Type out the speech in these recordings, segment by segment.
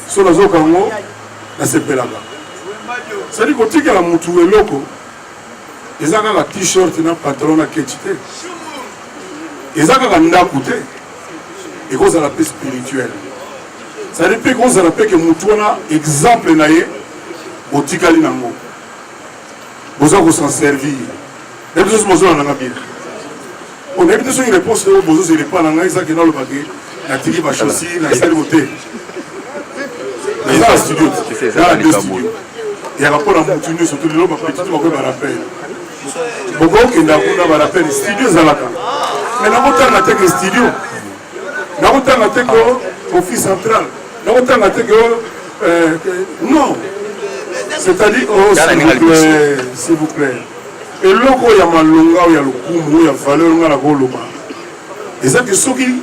So nazo kango na sepelaka. C'est-à-dire que tu as mutu eloko. Ils ont un t-shirt na pantalon na ketite. Ils ont un ndaku te. Et cause à la paix spirituelle. Ça dépend cause à la paix que mutu na exemple na ye botikali nango. Boza ko s'en servir. Et tout ce mozo na bien. On a une réponse au bozo c'est pas na ça que dans le paquet. La tiki va chasser la salle beauté. Mais là, studio, là, deux studios. Il y a rapport à mon tenu, surtout les lots, petit, on va rappel. Beaucoup qui n'a pas rappel, studio Zalaka. Mais n'a pas tant que studio. N'a pas tant que office central. N'a pas tant que. Non. C'est-à-dire, oh, s'il vous plaît. Et là, il y a Malonga, il y a le Koumou, il y a Valeur, il y a la Goloba. Et ça, c'est ce qui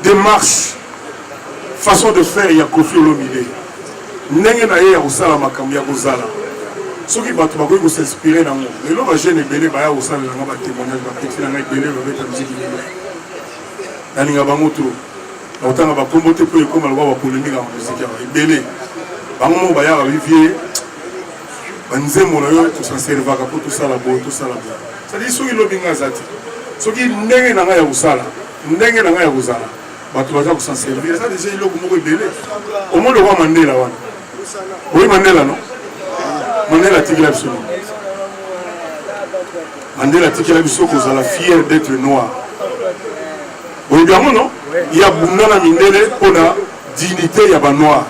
démarche. Façon de faire, il y a Kofi Olomide. N'engé na ya osala makambo ya kozala. Soki bato bakoki s'inspirer nango. Mais là ba jeune ebele ba ya osala nango ba témoignage ba petit na ebele ba beta musique ebele. Nalinga bango to. Na otanga ba kombote po ekoma lwa ba polémique en musique ya ebele. Bango mo ba ya ba vivie. Banzemo na yo to s'en servir ka po to sala bo to sala bo. Ça dit soki lobinga zati. Soki ndenge na nga ya osala. Ndenge na nga ya kozala. Tu vas s'en servir. Ça déjà il est belé. Au moins le roi Mandela. Oui Mandela non. Mandela tigre absolument. Mandela tigre absolument cause à la fière d'être noir. Oui bien non. Il y a Bundana Mindele pour la dignité il y a pas noir.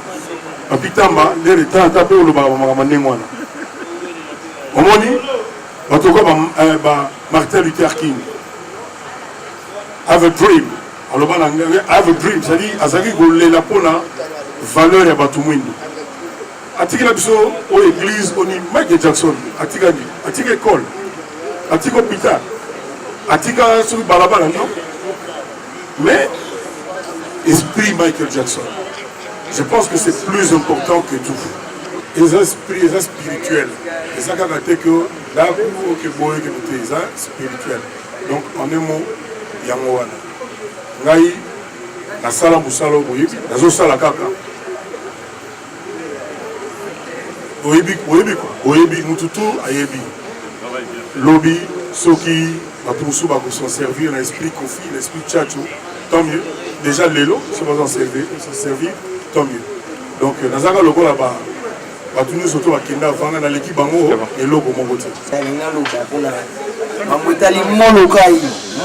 Papitamba les temps tapé au baba Mandengwana. Au moins dit. Martin Luther King. Have a dream. Alors, I have a dream, c'est-à-dire, Azaki Golé la pona valeur ya Batumwindo. Atika biso au église, on est Michael Jackson, Atika école, Atika hôpital, Atika sur Balabala, non? Mais, esprit Michael Jackson, je pense que c'est plus important que tout. Les esprits spirituels, les agagatés que là, vous, que vous, que vous, les spirituels. Donc, en un mot, Yangoana. Ngai na sala musalo boyebi nazo sala kaka boyebi mututu ayebi lobby soki batusu ba ko s'en servir na esprit Kofi l'esprit Tchacho tant mieux déjà lelo si vous en servir tant mieux donc nazaka logo là bas batunu soto bakenda vanga na l'équipe bango et logo mongo te Mamwitali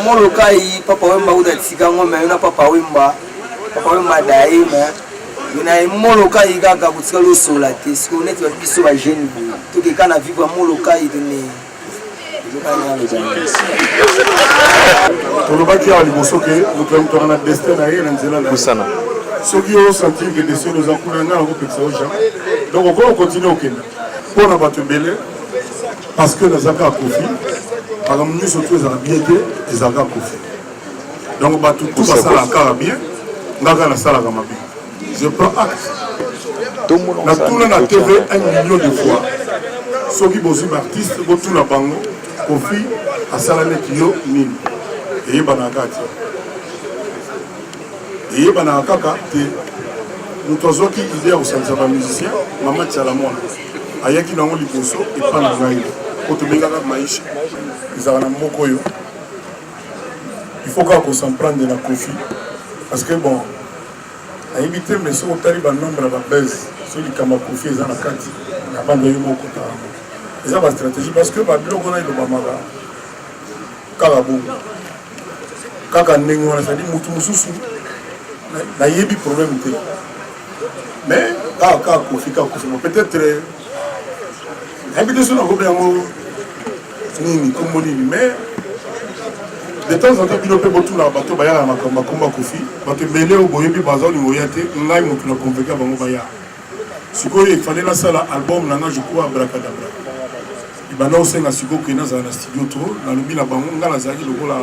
molokai papa wemba udalisika ngome na papa wemba daima na molokai kaka kutika lo sola te siko net ba biso ba jeune to ke kana vivre molokai dene to lo baki ali bosoke nous na destin na ye na nzela na Kusana soki o sentir que destin nous encourage na ko peksa o jam donc on continue au Kenya pour na bato belé parce que nous avons Kofi par exemple nous surtout les bien que les avons Kofi donc tout ça ça la bien ngaka na sala kama bien je prends acte na tout la TV 1 million de fois ceux qui bossent artiste bo tout la bango Kofi a sala net yo nini et banakati et banakaka te nous tous qui idée au sein de musicien maman tchala mona ayaki nango liboso et pas na ngai otomengaka maisha ezala na moko yo il faut qu'on s'en prenne la Kofi parce que bon ayebi te mais soki otali banombre ya babese soki likamba Kofi eza na kati na bando yo moko ta eza bastratégie parce que babiloko na elobamaka kaka bongo kaka ndenge wana sadi motu mosusu nayebi problème te mais kaka Kofi peut-être habitation na kobe yango nini kombo nini mais de temps en temps bino pe botu na bato bayala makomba Kofi bato mbele o boyebi baza olingo ya te ngai motu na convaincre bango baya sikoyo il fallait la sala album nanga je crois Abracadabra ibana osenga sikoyo kena za na studio to na lobi na bango ngala zaki lokola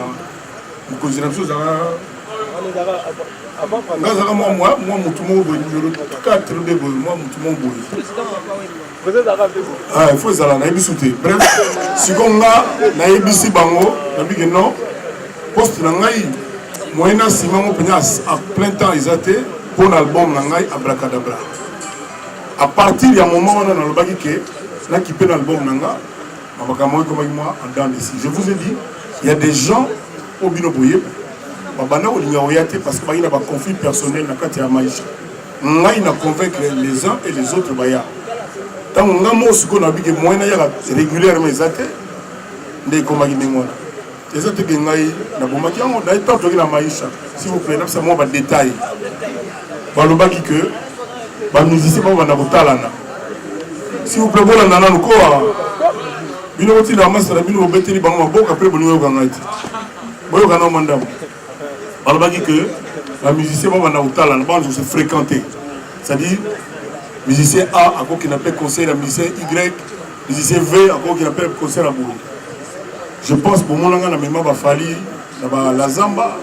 mokonzi na biso zaka ngazaka moi motu mo boye numéro 4 de boye moi motu mo boye il faut ça na ebisu te bref sikonga na ebisi bango na bige non poste na ngai moyena sima mo penya à plein temps ils étaient pour l'album Nangai Abracadabra. À partir du moment où on a le bagage que là qui peut l'album Nanga, je vous ai dit, il y a des gens au binoboye, parce qu'il y a un conflit personnel dans le cas de Maïcha. On a convaincre les uns et les autres. Tant qu'on a régulièrement, s'il vous plaît, c'est moi un détail. S'il vous plaît, la musicien se fréquenter. C'est-à-dire, musicien A, à quoi qu'il appelle conseil, la musicien Y, musicien V, à quoi qu'il appelle conseil à Bourg. Je pense pour moi, la mémoire va falloir la Zamba,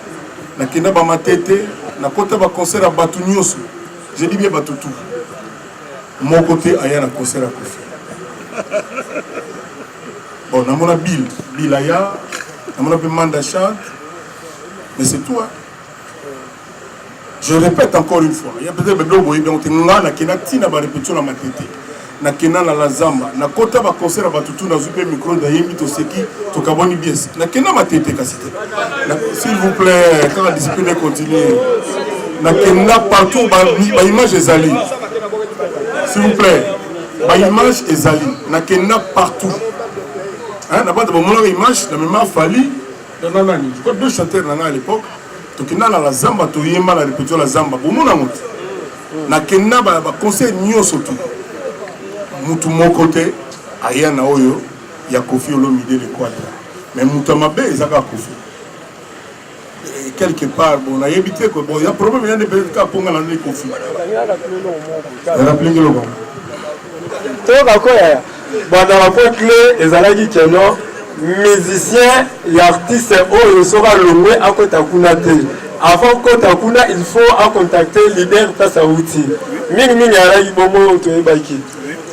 la Kenda Bamatete, la côté va concert à Batounios. Je dis bien Batoutou. Mon côté, il y a un concert à Kofi. Bon, on a Bill Aya, on a Manda Chant, mais c'est tout. Hein. Je répète encore une fois, il y a peut-être des blogs où il y a une répétition à ma tête. Na kena na la zamba na kota ba concert ba tutu na zupe micro da yemi to seki to kaboni bies na kena ma tete kasite s'il vous plaît quand la discipline continue na kena partout ba image ezali s'il vous plaît ba image ezali na kena partout hein na ba de mon image na même Fali dans nani je crois deux chanteurs à l'époque to kena na la zamba to yema la répétition la zamba bon mon amour na kena ba concert nyoso tout mutu mon côté aya na oyo ya Kofi Olomide le quadra mais mutu mabe ezaka Kofi et quelque part bon na yebité ko bon il y a problème ya ne peut ka ponga na le Kofi rappelez le bon to ka ko ya bon dans la point clé ezalaki keno musicien et artiste oyo sera longwe akota kuna te avant kota kuna il faut contacter leader Tassa Outi mingi alaki bomo to ebaki.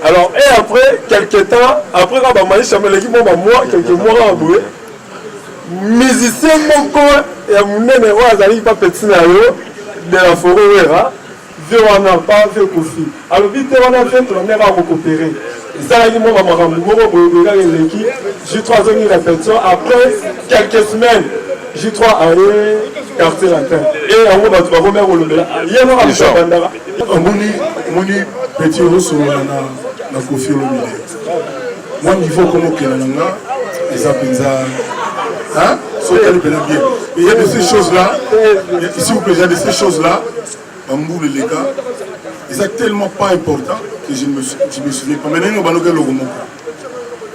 Alors, et après, quelques temps, après, quand Maïcha me l'a dit, quelques mois après, musicien, mon corps, et à mon nez, il pas petit de la forêt, on n'a pas fait Kofi. Alors, vite, on a fait, on a recoopéré. Et ça, il m'a dit, j'ai 3 ans de répétition. Après quelques semaines, j'ai 3 à quartier latin. Et en gros, tu vas remettre au Lomela. Il y a un petit rousseau na Kofi Olomide. Moi, niveau comme au Kélananga, les appels hein, sont bien. Il y a de ces choses-là, ici vous plaît, il y a de ces choses-là, en boule les gars, ils sont tellement pas importants que je me souviens pas. Maintenant, on va nous dire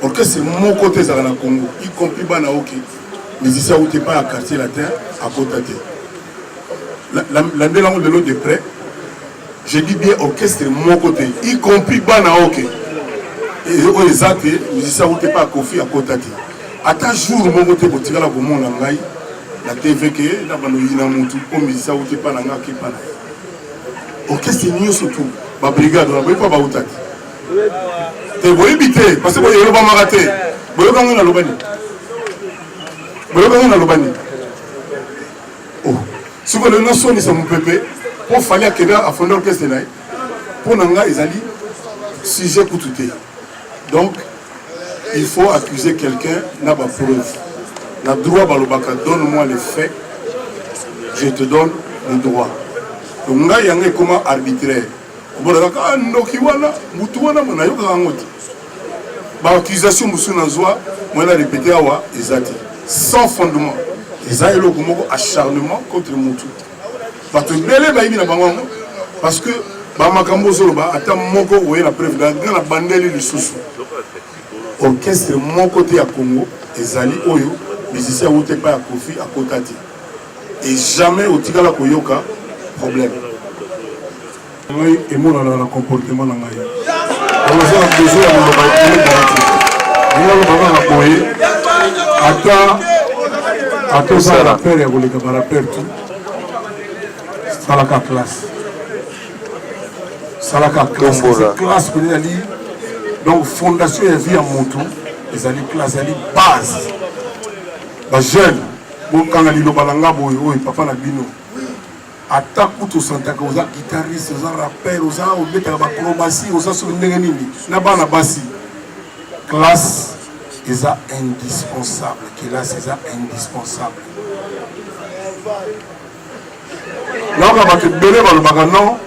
parce que c'est mon côté dans le Congo, y compris Banaoke, mais ici, on n'est pas à quartier latin, à Côte-Até. L'année là, on de l'eau de près. Je dis bien orchestre mon côté, y compris Banaoke. Et les actes, musiciens n'ont pas à Kofi à Côte-Até. À ta jour, mon côté, pour tirer la gomme la TV, la banoïna, mon tout, comme musiciens n'ont pas à Côte-Até. Orchestre n'y est surtout, ma brigade, on n'a pas à Côte-Até. Et vous évitez, parce que vous n'avez pas raté. Vous avez gagné dans l'Obani. Vous avez gagné dans l'Obani. Oh, si vous avez une nation, c'est mon pépé. Pour falloir qu'il y ait un fond d'orchestre, pour Nanga, ils ont dit sujet pour tout. Donc, il faut accuser quelqu'un, n'a pas preuve. N'a droit, donne-moi les faits, je te donne le droit. Donc, Nanga, il y a comment arbitraire. L'accusation de répété sans fondement. Ils ont eu acharnement contre Moutou. Parce que la preuve orchestre mon côté à Congo, Ezali Oyo, musicien ou pas à Kofi à Côte-Até. Et jamais au Tigala Koyoka, problème. Et moi, dans le comportement, on a besoin de ça, la paire, et vous les camarades, tout. Salaka classe. Salaka classe. Classe, donc, fondation et vie à Montou, les alliés classe, les alliés base. Les jeunes, quand on a dit le balanga, papa n'a bino. ata kutu santaka oza guitariste oza rappeur oza obetaka bacrobatie oza soki ndenge nini na bana basi classe eza indispensable kelasi eza indispensable naoka bato ebele balobaka non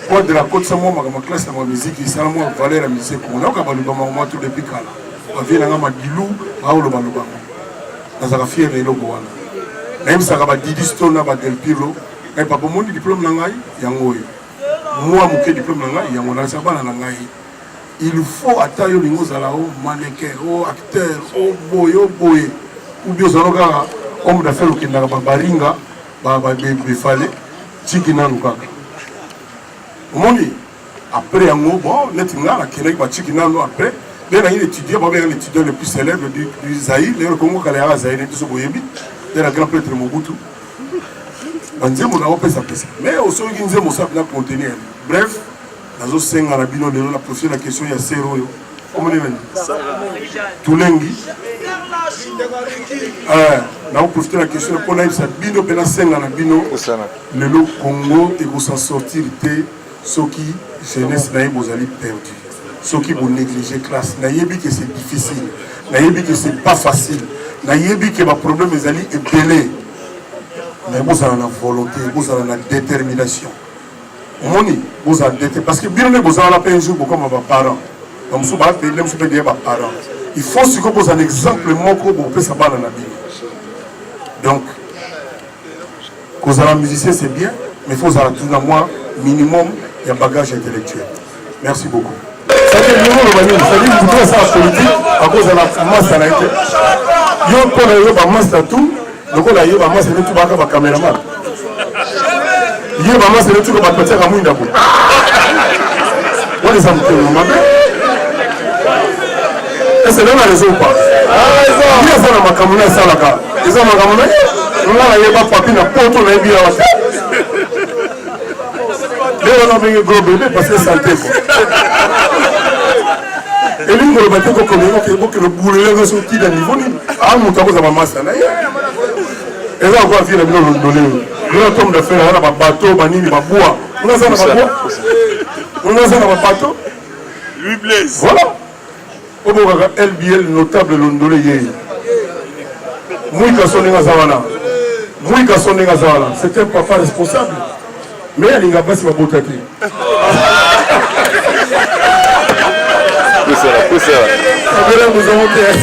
po de la kotisa mwa makambo classe na mwa musique esala mwa valeur ya musique kongo naoka balobama mwa to depuis kala bavie nanga madilu baolobalobango nazalaka fier na eloko wana nayebisaka badidi stone na badelpilo ngai papa moni diplôme na ngai yango oyo mwa moke diplôme na ngai yango nasaka bana na ngai il faut ata yo lingo ozala o mannequin o acteur o boye ou bien ozala kaka homme d'affaires okendaka babaringa befale tiki nanu kaka omoni après yango bon neti nga nakendaki batiki nanu après nde nangi étudiant babengaka l'étudiant le plus célèbre du Zaïre lelo Congo kala yaka Zaïre biso boyebi nde na grand prêtre Mobutu banzembo na opesa pesa mais osoki nzembo osapi na contenir bref nazosenga na bino lelo na profite la question ya sero oyo omoni nani tulengi naoprofite la question mpo nayebisa bino mpe nasenga na bino lelo Congo ekosan sortir te soki jeunesse na ye bozali perdu soki bonéglige classe nayebi que c'est difficile nayebi que c'est pas facile nayebi que baproblème ezali ebele mais bozala na volonté bozala na détermination omoni bozala détermination parce que bino nde bozala mpe un jour bokoma baparent bamosusu baapele mosusu mpe deye baparent il faut sikoyo bozala exemple moko bopesa bana na bino donc kozala musicien c'est bien mais il faut ozala tout na moi minimum ya bagage intellectuel merci beaucoup c'est-à-dire vous ça politique à cause de la masse à la été yo pour le ba masse tout donc là yo ba masse tout ba ka caméraman yo ba masse tout ba petit ka mwinda ko on les a monté mabe et c'est même la raison pas il y a ça na makamuna ça là ka ils ont makamuna on a yo ba papi na poto na bi la on a venu gros bébé parce que santé et lui me remettait comme que le boulet là sur qui d'un niveau ni ah mon tabou ça va masser là et là on va faire le donner grand homme de fer là ba bateau ba nini ba bois on a ça na ba bois on a ça na ba bateau lui blaise voilà au boka LBL notable londolé yé muy ka soninga zawana c'était un papa responsable mais il n'a pas si bota te nous avons bref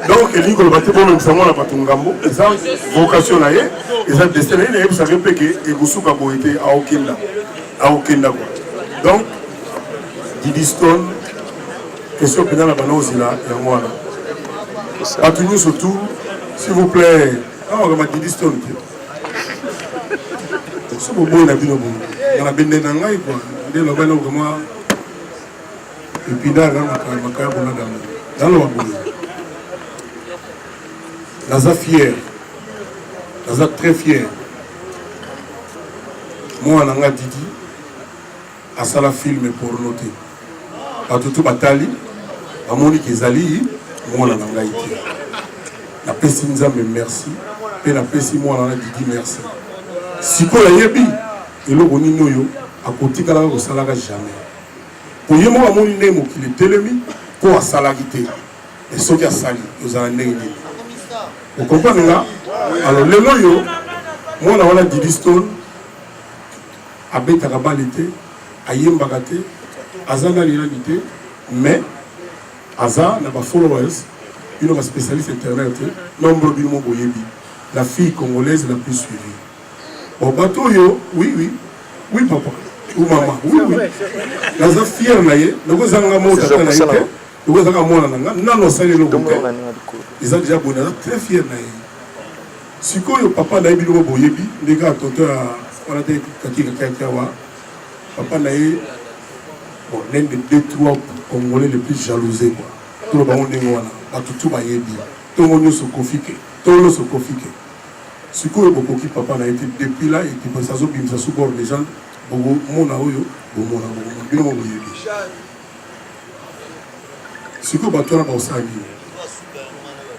donc il dit bate bon même sango na batungambo eza vocation na ye eza destiné na ye vous savez pe que egusuka boete aokenda quoi donc Didi Stone question pendant la balance là et moi là à tout surtout s'il vous plaît on va Didi Stone c'est bon na bino bon on a bende na ngai quoi nde lo bana vraiment et puis là makaya bona dans le babou naza fier naza très fier moi nanga Didi à ça la film pour noter batutu batali bamoni kezali mwana na ngai te napesi nzambe merci mpe napesi mwana na Didi merci sikoyo ayebi eloko nini oyo akotikalaka kosalaka jamais oye moko amoni ndenge mokili telemi mpo asalaki te e soki asali ozala ndenge nini okomprendre nga alors lelo oyo mwana wana Didi Stone abetaka bale te ayembaka te aza na lelaki te mais aza na followers bino ba spécialiste internet nombre bino mo boyebi la fille congolaise la plus suivie bon bato yo oui papa ou maman oui naza fier na ye noko zanga mo tata na ye te noko zanga mona nanga nano sali lo bonte ils ont déjà bon naza très fier na ye sikoyo papa na ye bino mo boyebi ndeka toto wana te kakika wa papa na ye bon, l'un des 2-3 Congolais les plus jalousés quoi. Tout le monde est là. Tout va y être. Tout le monde se confie. Tout le monde se confie. Ce que beaucoup qui papa n'a été depuis là et qui pense à ce que ça supporte les gens. Beaucoup mon aoyo, beaucoup mon aoyo. Ce que Batona va aussi.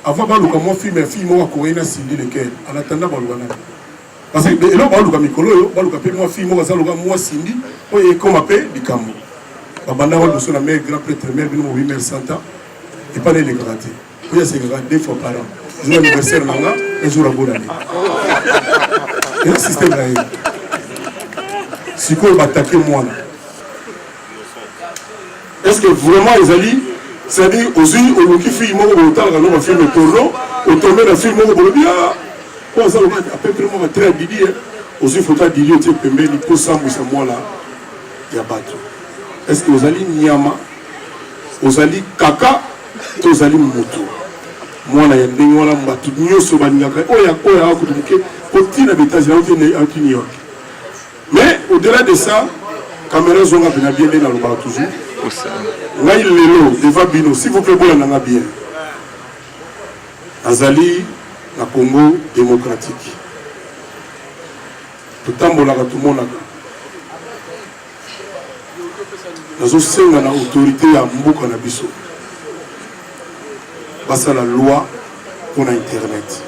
Avant baluka mon film moi koina sindi lequel en attendant balwana parce que là baluka mikolo yo baluka pe moi film moi zaluka moi sindi o e comme appel dikambo babanda wa doso na mère grand prêtre mère bino mo 800 ans et pas les gradés il y a ces gradés deux fois par an jour anniversaire nanga et jour à bonne année et le système là si quoi attaquer moi est-ce que vraiment ils allaient c'est-à-dire aussi on qui fait moi au temps quand on fait le tourno au tourner la film moi au bien quoi ça à peu près moi très Didi aussi faut pas Didi tu peux mettre pour ça moi là il y a bateau est-ce que vous allez nyama vous allez kaka vous allez moto moi là il y a des gens là tout mieux sur baningaka oh ya ko duke petit na bétage là au New York mais au-delà de ça caméra zonga bien dans le bar toujours ngai lelo devant bino s'il vous plaît bolanda bien azali na Congo démocratique totambolaka tomonaka nazosenga na autorité ya mboka na biso basala loi pour internet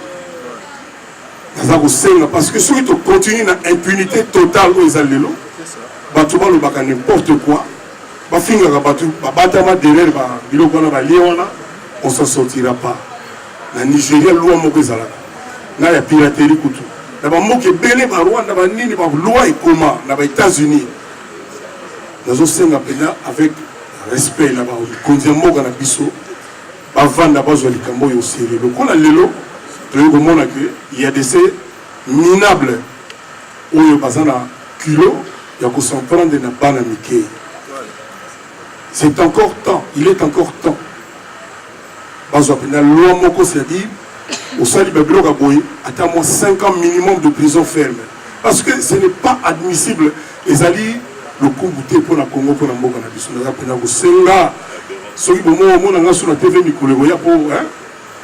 naza kosenga parce que soki tocontinue na impunité totale oyo eza lelo bato balobaka n'importe quoi bafingaka bato babatama derrière biloko wana balie wana on s'en sortira pas na Nigeria loi moko ezalaka na ya piraterie kutu na bamboka ebele barwanda banini baloi ekoma na baétats-unis nazosenga mpena avec respect na bakonzi ya mboka na biso bavanda bazwa likambo oyo oseri lokola lelo toyei komona ke il y a des faits minables oyo baza na kilo ya s'en prendre na bana mike. C'est encore temps, il est encore temps. La loi moko c'est-à-dire au sali babilo kaboy attends moi 5 ans minimum de prison ferme parce que ce n'est pas admissible les alliés le coup bouté pour la Congo pour la mboka na biso na pena ko senga soki bomo mona nga sur la TV mikolego ya po hein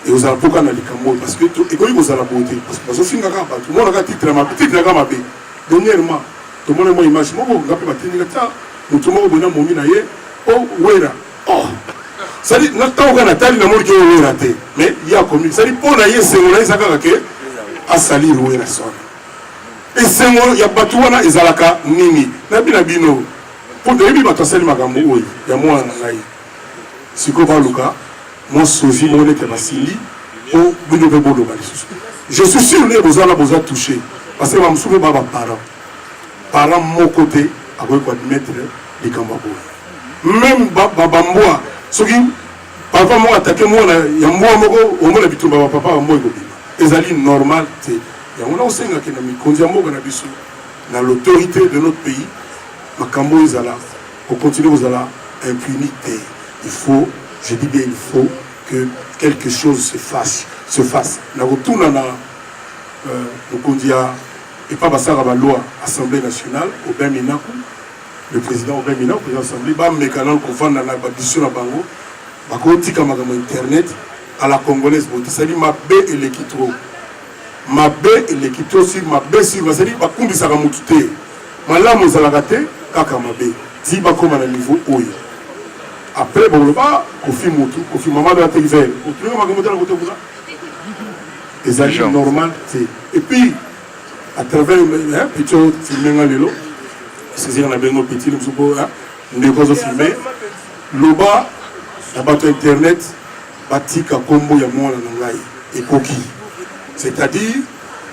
et aux alpoka na likambo parce que et ko yiko zala beauté parce que finga ka ba tout mona ka titre ma petite na ka mabe dernièrement tout mona mo image moko ngape batini ta mutu moko bona momi na ye oh wera oh ça dit notre temps on a tali na mort que on raté mais il y a comme ça dit pour na ye c'est on a ça que a salir wera son et c'est moi il y a batu wana ezalaka nini na bino pour debi bato sali makambo oyi ya moi na ngai siko ba luka moi sovi mon était basili o bino be bodo bali je suis sûr les bozala boza touché parce que mamsouve baba parents mon côté avec quoi admettre les kambabo même baba mboa soki papa mo attaquer moi ya mboa moko o mona bitumba papa mboa ko ezali normal te ya on a aussi nga kena mikonzi mboka na biso na l'autorité de notre pays makambo ezala au continuer aux ala impunité il faut je dis bien il faut que quelque chose se fasse na retourna na mokondia et pas basara ba loi assemblée nationale au Beminaku le président au Beminaku président assemblée ba mécanal ko vanda na ba discussion na bango ba ko tika makamo internet à la congolaise bote sali mabe elekitro mabe elekitro sur mabe sur basali ba kumbisa ka mutute malamu zalaka te kaka mabe ti ba koma na niveau oyo après bon ba kofi mutu kofi mama de la télévision otuka makamo tala kote kuza ezali normal te et puis à travers un petit filmé lelo c'est on a bien petit le supo ne cause filmé loba la bato internet batika kombo ya mwana na ngai ekoki c'est-à-dire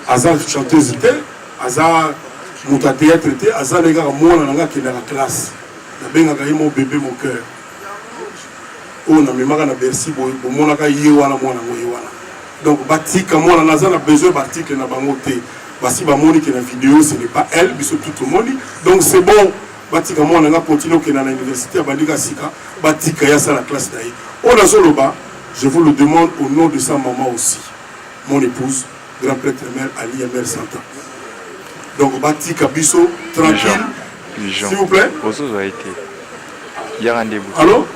azar chanteuse te azar muta théâtre te azar les gars mwana na ngai dans la classe na benga ka mon bébé mon cœur on a memaka na Bercy bo mona ka yewana mwana ngoyewana donc batika mwana naza na besoin d'article na bango te basi ba moni que la vidéo ce n'est pas elle biso tout le monde donc c'est bon batika mwana nga continue que na l'université bandika sika batika ya ça la classe d'ailleurs on a soloba je vous le demande au nom de sa maman aussi mon épouse grand prêtre mère Ali mère Santa donc batika biso tranquille s'il vous plaît il y a rendez-vous allô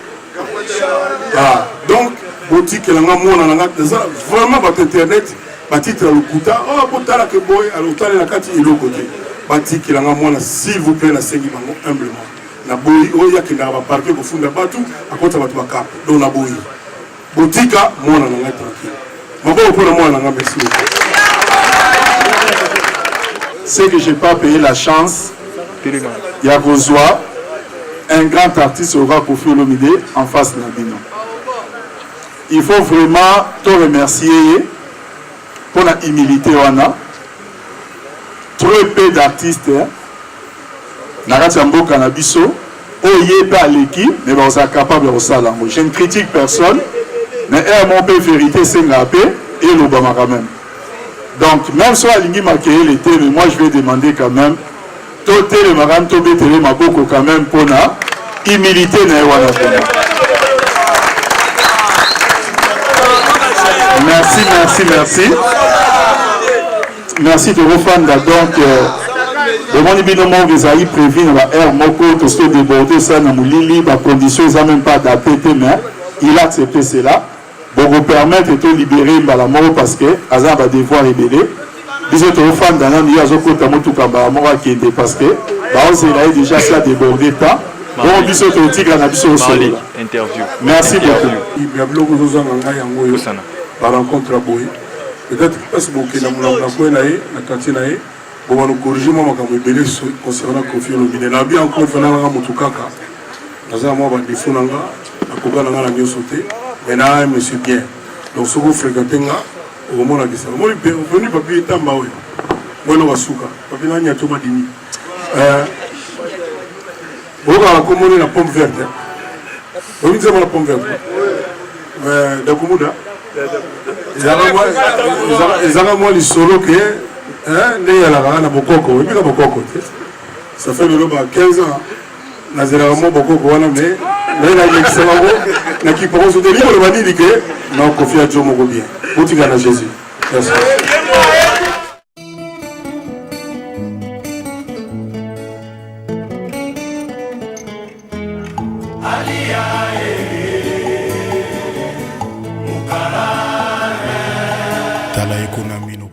ah donc boutique la mona na vraiment votre internet batitre le kuta oh botala que boy alors tala na kati ilo côté batitre la mona s'il vous plaît la sengi bango humblement na boyi oya ki na ba parquet ko funda batu akota batu bakap donc na boyi botika mona na ngai tranquille mabo pour moi na ngai merci. C'est que j'ai pas payé la chance il y a Gozoa un grand artiste aura Koffi Olomide en face de Nabino. Il faut vraiment te remercier pour la humilité wana. Trop peu d'artistes Nakati Mboka na biso oye pas l'équipe mais on est capable de ça là. Je ne critique personne mais mon peu vérité c'est ngapé et l'Obama quand même. Donc même si Alingi m'a créé l'été mais moi je vais demander quand même tout le maram to betele maboko quand même pour la humilité na wana. Merci. Merci de vos fans. Donc, le monde binomo vous avez prévu dans la air moko tout ce débordé ça dans moulili, la condition ils n'ont même pas adapté mais il a accepté cela. Pour vous permettre de libérer la mort parce que Azan va devoir libérer. Vous êtes aux fans dans l'année Azoko Tamotu Kamba mort qui était parce que c'est déjà ça débordé temps. Bon, biso to tigre na biso solo. Interview. Merci beaucoup. Il y a beaucoup de gens qui ont eu par rencontre à Boy. Peut-être parce que beaucoup de na quartier na bon nous corriger moi quand me belé concernant Koffi Olomide. Na bien encore fana na mutukaka. Naza moi ba défaut nanga akoka nanga na sauter. Mais na monsieur bien. Donc ce que vous fréquentez nga au moment là que ça. Moi venu papier tamba oui. Moi no basuka. Papier na nya toma dini. On va commander la pomme verte. On va dire la pomme verte. Dakoumuda. Ils ont moi les solos que ça fait le 15 ans. Nazéralement beaucoup mais là il est na qui propose de livre le mani dit que non Koffi a Dieu mon bien. Boutika na Jésus. Merci. Tala ekuna mino